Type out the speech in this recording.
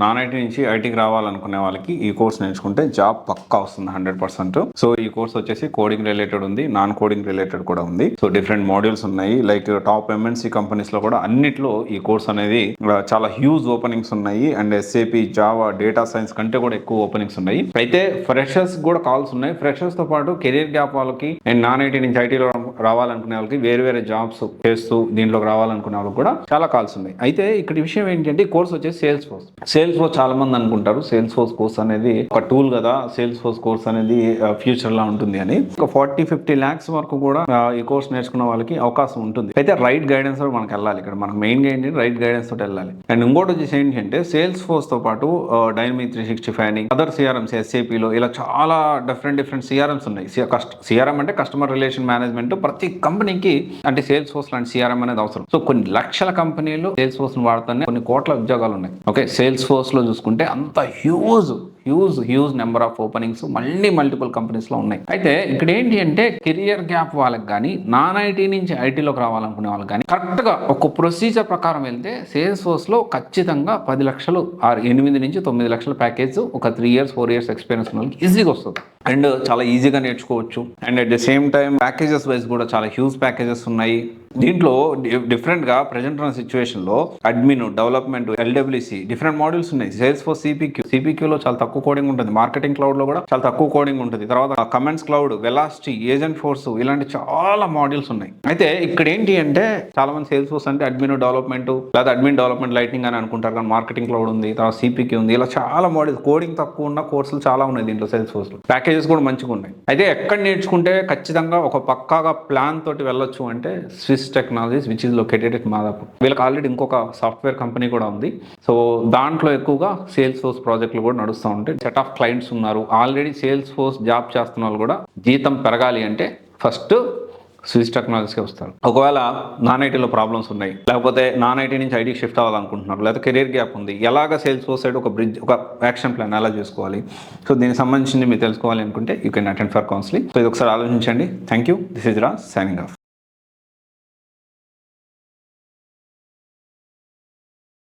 Non IT నుంచి ఐటీకి రావాలనుకునే వాళ్ళకి ఈ కోర్స్ నేర్చుకుంటే జాబ్ పక్కా వస్తుంది 100%. సో ఈ కోర్స్ వచ్చేసి కోడింగ్ రిలేటెడ్ ఉంది, నాన్ కోడింగ్ రిలేటెడ్ కూడా ఉంది. సో డిఫరెంట్ మోడ్యూల్స్ ఉన్నాయి. లైక్ టాప్ ఎంఎన్సీ కంపెనీస్ లో కూడా అన్నిట్లో ఈ కోర్స్ అనేది చాలా హ్యూజ్ ఓపెనింగ్స్ ఉన్నాయి. And SAP, Java, data science కంటే కూడా ఎక్కువ ఓపెనింగ్స్ ఉన్నాయి. అయితే ఫ్రెషర్స్ కూడా కాల్స్ ఉన్నాయి. ఫ్రెషర్స్ తో పాటు కెరీర్ గ్యాప్ వాళ్ళకి అండ్ నాన్ ఐటీ నుంచి ఐటీలో రావాలనుకునే వాళ్ళకి వేరే జాబ్స్ చేస్తూ దీంట్లోకి రావాలనుకునే వాళ్ళకి కూడా చాలా కాల్స్ ఉన్నాయి. అయితే ఇక్కడ విషయం ఏంటంటే ఈ కోర్స్ వచ్చేసి సేల్స్ ఫోర్స్ చాలా మంది అనుకుంటారు సేల్స్ ఫోర్స్ కోర్స్ అనేది ఒక టూల్ కదా, సేల్స్ ఫోర్స్ కోర్స్ అనేది ఫ్యూచర్ లా ఉంటుంది అని. ఒక 40-50 lakhs వరకు కూడా ఈ కోర్స్ నేర్చుకున్న వాళ్ళకి అవకాశం ఉంటుంది. అయితే రైట్ గైడెన్స్ తో మనకి వెళ్ళాలి. ఇక్కడ మనకు మెయిన్ గా ఏంటి, రైట్ గైడెన్స్ తోటి వెళ్ళాలి. అండ్ ఇంకోటి వచ్చేసి ఏంటంటే సేల్స్ ఫోర్స్ తో పాటు డైనమిక్ 365 అని, అదర్ సిఆర్ఎంస్, ఎస్ఏపీలో ఇలా చాలా డిఫరెంట్ సిఆర్ఎంస్ ఉన్నాయి. సిఆర్ఎం అంటే కస్టమర్ రిలేషన్ మేనేజ్మెంట్. ప్రతి కంపెనీకి అంటే సేల్స్ ఫోర్స్ లాంటి సిఆర్ఎం అనేది అవసరం. సో కొన్ని లక్షల కంపెనీలు సేల్స్ ఫోర్స్ ని వాడుతూనే కొన్ని కోట్ల ఉద్యోగాలు ఉన్నాయి. ఓకే, సేల్స్ ఫోర్స్ లో చూసుకుంటే అంత huge number of openings multiple companies లో ఉన్నాయి. అయితే ఇక్కడ ఏంటి అంటే కెరియర్ గ్యాప్ వాళ్ళకి కానీ, నాన్ ఐటీ నుంచి ఐటీలోకి రావాలనుకునే వాళ్ళకి కానీ కరెక్ట్ గా ఒక ప్రొసీజర్ ప్రకారం వెళ్తే సేల్స్ ఫోర్స్ లో ఖచ్చితంగా 10 లక్షలు 8 నుంచి 9 లక్షల ప్యాకేజ్ ఒక 3 years 4 years ఎక్స్పీరియన్స్ ఉన్న వాళ్ళకి ఈజీగా వస్తుంది. అండ్ చాలా ఈజీగా నేర్చుకోవచ్చు. And at the same time packages wise కూడా చాలా హ్యూజ్ ప్యాకేజెస్ ఉన్నాయి. దీంట్లో డిఫరెంట్ గా ప్రెజెంట్ ఉన్న సిచ్యువేషన్ లో admin, development, LWC different modules ఉన్నాయి. సేల్స్ ఫోర్స్ సిపిక్యూలో చాలా తక్కువ కోడింగ్ ఉంటుంది. మార్కెటింగ్ క్లౌడ్ లో కూడా చాలా తక్కువ కోడింగ్ ఉంటుంది. తర్వాత comments cloud, velocity, agent force ఇలాంటి చాలా మోడ్యూల్స్ ఉన్నాయి. అయితే ఇక్కడ ఏంటి అంటే చాలా మంది సేల్స్ ఫోర్స్ అంటే అడ్మిన్ డెవలప్మెంట్ లేదా అడ్మిన్ డెవలప్మెంట్ లైటింగ్ అని అనుకుంటారు. కానీ మార్కెటింగ్ క్లౌడ్ ఉంది, తర్వాత సిపిక్యూ ఉంది. ఇలా చాలా మోడ్యూల్స్, కోడింగ్ తక్కువ ఉన్న కోర్సులు చాలా ఉన్నాయి దీంట్లో సేల్స్ ఫోర్స్ లో. ప్యాకేజెస్ కూడా మంచిగా ఉన్నాయి. అయితే ఎక్కడ నేర్చుకుంటే ఖచ్చితంగా ఒక పక్కాగా ప్లాన్ తోటి వెళ్ళొచ్చు అంటే Swiss technologies which is located at Madhapur. వీళ్ళకి ఆల్రెడీ ఇంకొక సాఫ్ట్వేర్ కంపెనీ కూడా ఉంది. సో దాంట్లో ఎక్కువగా సేల్స్ ఫోర్స్ ప్రాజెక్టులు కూడా నడుస్తూ ఉంటాయి. సెట్ ఆఫ్ క్లయింట్స్ ఉన్నారు. ఆల్రెడీ సేల్స్ ఫోర్స్ జాబ్ చేస్తున్న వాళ్ళు కూడా జీతం పెరగాలి అంటే ఫస్ట్ స్విస్ టెక్నాలజీస్కి వస్తారు. ఒకవేళ నాన్ ఐటీలో ప్రాబ్లమ్స్ ఉన్నాయి, లేకపోతే నాన్ ఐటీ నుంచి ఐటీకి షిఫ్ట్ అవ్వాలనుకుంటున్నారు, లేకపోతే కెరీర్ గ్యాప్ ఉంది, ఎలాగ సేల్స్ ఫోర్స్ సైడ్ ఒక యాక్షన్ ప్లాన్ ఎలా చేసుకోవాలి, సో దీనికి సంబంధించి మీరు తెలుసుకోవాలి అనుకుంటే you can attend for counselling. So ఇది ఒకసారి ఆలోచించండి. Thank you. This is Raj signing off.